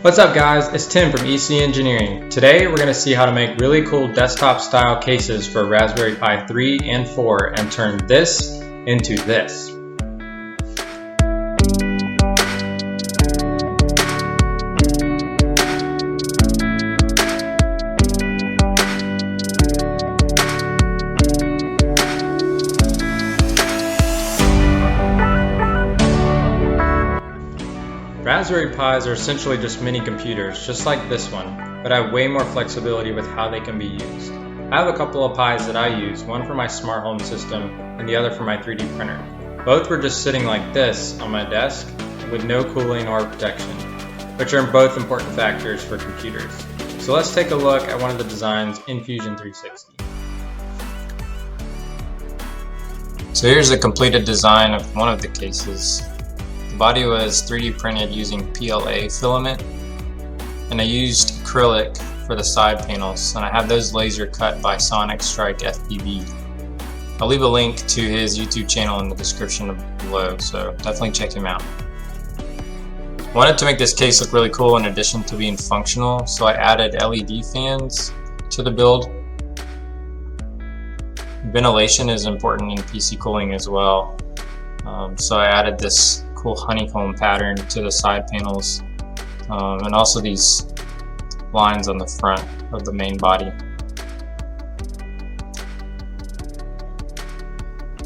What's up guys, it's Tim from EC Engineering. Today we're going to see how to make really cool desktop style cases for Raspberry Pi 3 and 4 and turn this into this. Raspberry Pis are essentially just mini computers, just like this one, but have way more flexibility with how they can be used. I have a couple of Pis that I use, one for my smart home system and the other for my 3D printer. Both were just sitting like this on my desk with no cooling or protection, which are both important factors for computers. So let's take a look at one of the designs in Fusion 360. So here's a completed design of one of the cases. The body was 3D printed using PLA filament, and I used acrylic for the side panels, and I have those laser cut by Sonic Strike FPV. I'll leave a link to his YouTube channel in the description below, so definitely check him out. I wanted to make this case look really cool in addition to being functional, so I added LED fans to the build. Ventilation is important in PC cooling as well, so I added this cool honeycomb pattern to the side panels, and also these lines on the front of the main body.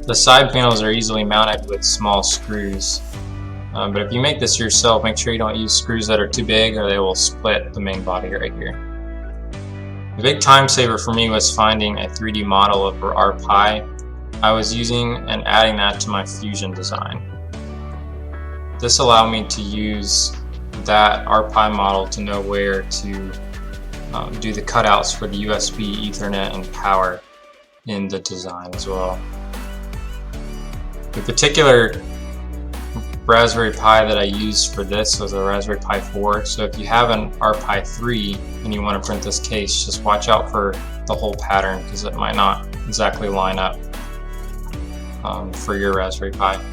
The side panels are easily mounted with small screws, but if you make this yourself, make sure you don't use screws that are too big or they will split the main body right here. The big time saver for me was finding a 3D model of our Pi I was using and adding that to my Fusion design. This allowed me to use that RPi model to know where to do the cutouts for the USB, Ethernet, and power in the design as well. The particular Raspberry Pi that I used for this was a Raspberry Pi 4, so if you have an RPi 3 and you want to print this case, just watch out for the whole pattern because it might not exactly line up for your Raspberry Pi.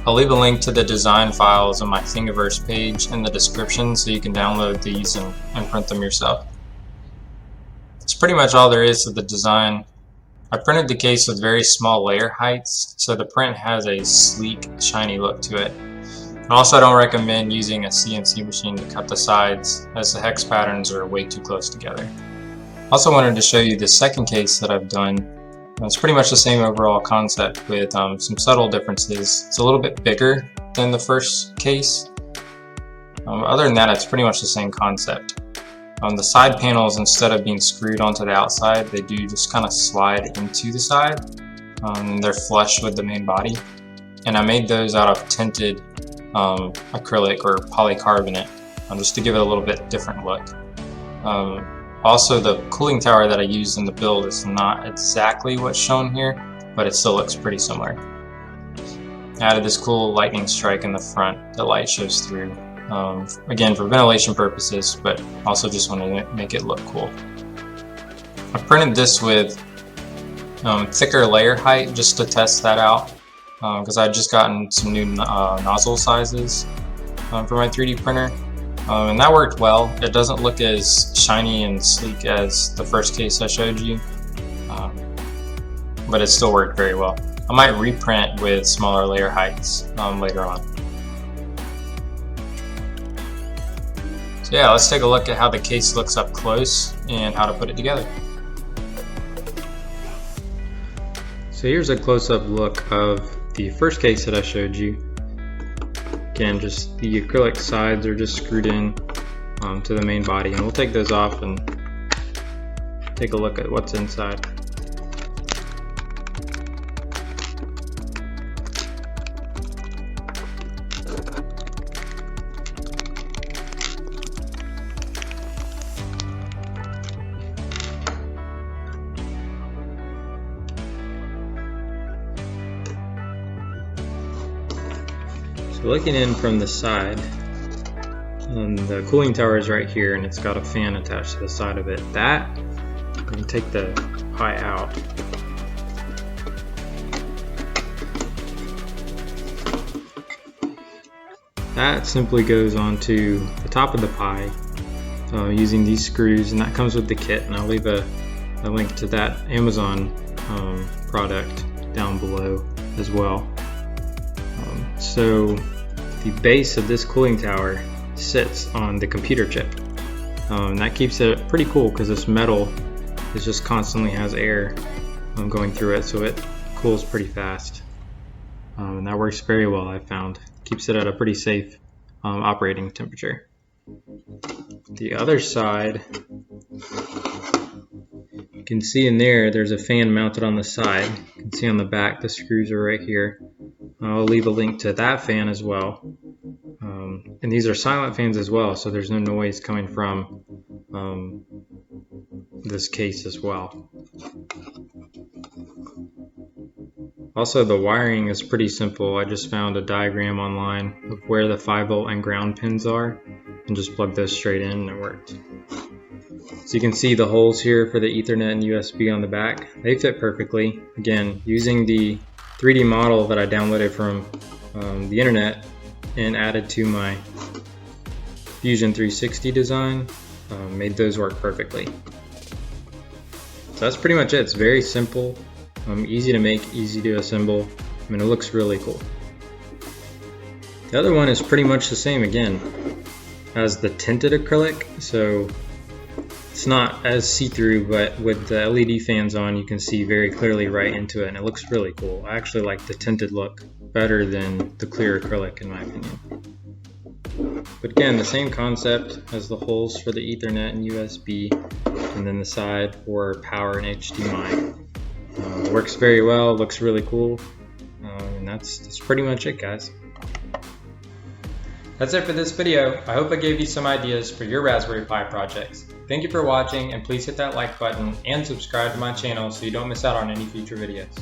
I'll leave a link to the design files on my Thingiverse page in the description so you can download these and print them yourself. That's pretty much all there is to the design. I printed the case with very small layer heights, so the print has a sleek, shiny look to it. And also I don't recommend using a CNC machine to cut the sides as the hex patterns are way too close together. Also wanted to show you the second case that I've done. It's pretty much the same overall concept with some subtle differences. It's a little bit bigger than the first case. Other than that, it's pretty much the same concept. The side panels, instead of being screwed onto the outside, they do just kind of slide into the side. They're flush with the main body. And I made those out of tinted acrylic or polycarbonate just to give it a little bit different look. Also, the cooling tower that I used in the build is not exactly what's shown here, but it still looks pretty similar. I added this cool lightning strike in the front that light shows through, again for ventilation purposes, but also just want to make it look cool. I printed this with thicker layer height just to test that out, because I had just gotten some new nozzle sizes for my 3D printer. And that worked well. It doesn't look as shiny and sleek as the first case I showed you, but it still worked very well. I might reprint with smaller layer heights later on. So yeah, let's take a look at how the case looks up close and how to put it together. So here's a close-up look of the first case that I showed you. Again, just the acrylic sides are just screwed in to the main body, and we'll take those off and take a look at what's inside. So looking in from the side, the cooling tower is right here, and it's got a fan attached to the side of it. That, I'm going to take the Pi out. that simply goes onto the top of the Pi using these screws, and that comes with the kit, and I'll leave a link to that Amazon product down below as well. So the base of this cooling tower sits on the computer chip. That keeps it pretty cool because this metal is just constantly has air going through it, so it cools pretty fast. And that works very well, I've found. Keeps it at a pretty safe operating temperature. The other side, you can see in there's a fan mounted on the side. You can see on the back the screws are right here. I'll leave a link to that fan as well. And these are silent fans as well, so there's no noise coming from this case as well. Also, the wiring is pretty simple. I just found a diagram online of where the 5V and ground pins are and just plugged those straight in and it worked. So you can see the holes here for the Ethernet and USB on the back. They fit perfectly. Again, using the 3D model that I downloaded from the internet and added to my Fusion 360 design, made those work perfectly. So that's pretty much it. It's very simple, easy to make, easy to assemble. I mean, it looks really cool. The other one is pretty much the same again as the tinted acrylic, so it's not as see-through, but with the LED fans on you can see very clearly right into it, and it looks really cool. I actually like the tinted look better than the clear acrylic in my opinion. But again, the same concept as the holes for the Ethernet and USB, and then the side for power and HDMI. Works very well, looks really cool, and that's pretty much it, guys. That's it for this video. I hope I gave you some ideas for your Raspberry Pi projects. Thank you for watching, and please hit that like button and subscribe to my channel so you don't miss out on any future videos.